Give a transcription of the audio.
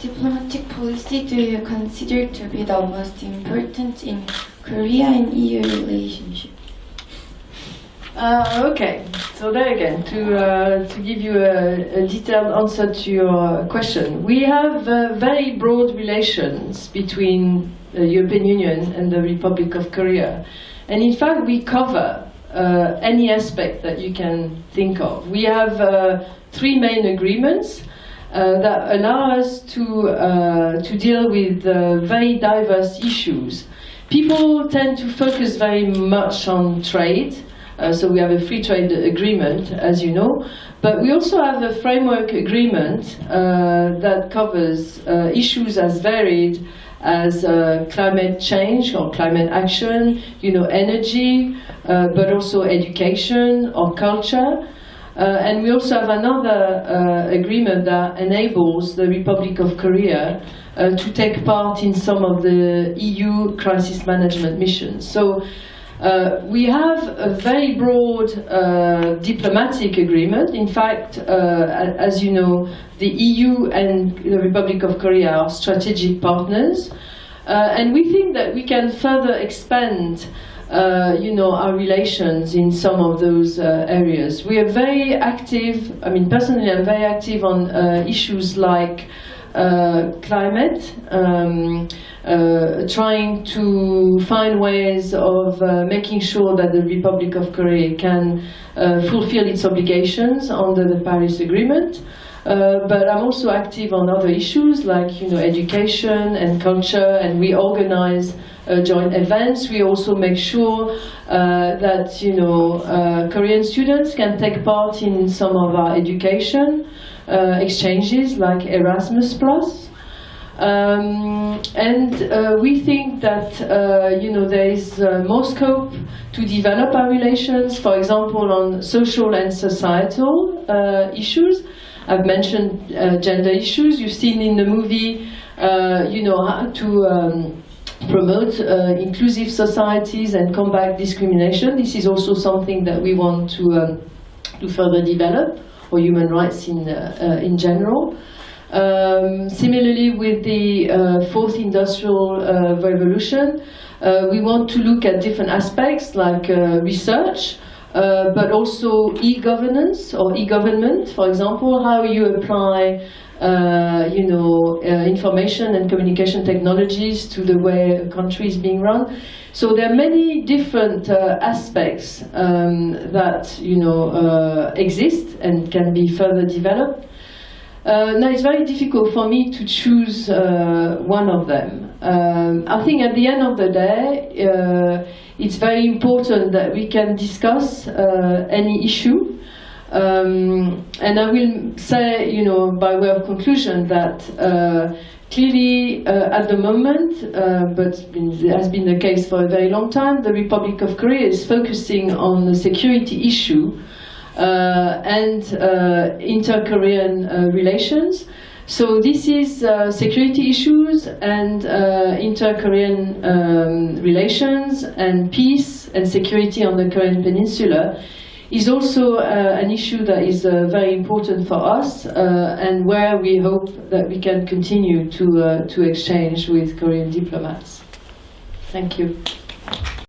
diplomatic policy do you consider to be the most important in Korea and EU relationship? Okay, so there again, to give you a detailed answer to your question. We have very broad relations between the European Union and the Republic of Korea. And in fact, we cover any aspect that you can think of. We have 3 main agreements that allow us to deal with very diverse issues. People tend to focus very much on trade, so we have a free trade agreement, as you know, but we also have a framework agreement that covers issues as varied as climate change or climate action, energy, but also education or culture. And we also have another agreement that enables the Republic of Korea to take part in some of the EU crisis management missions. So we have a very broad diplomatic agreement. In fact, as you know, the EU and the Republic of Korea are strategic partners. And we think that we can further expand our relations in some of those areas. We are very active, personally I'm very active on issues like climate, trying to find ways of making sure that the Republic of Korea can fulfill its obligations under the Paris Agreement. But I'm also active on other issues like education and culture, and we organize joint events. We also make sure that Korean students can take part in some of our education exchanges like Erasmus+. And we think that there is more scope to develop our relations, for example, on social and societal issues. I've mentioned gender issues. You've seen in the movie, how to promote inclusive societies and combat discrimination. This is also something that we want to further develop, or human rights in general. Similarly, with the fourth industrial revolution, we want to look at different aspects like research, but also e-governance or e-government, for example, how you apply information and communication technologies to the way a country is being run. So there are many different aspects that exist and can be further developed. Now it's very difficult for me to choose one of them. I think at the end of the day, it's very important that we can discuss any issue. And I will say, by way of conclusion, that clearly at the moment, but it has been the case for a very long time, the Republic of Korea is focusing on the security issue and inter-Korean relations. So this is security issues and inter-Korean relations and peace and security on the Korean Peninsula is also an issue that is very important for us and where we hope that we can continue to exchange with Korean diplomats. Thank you.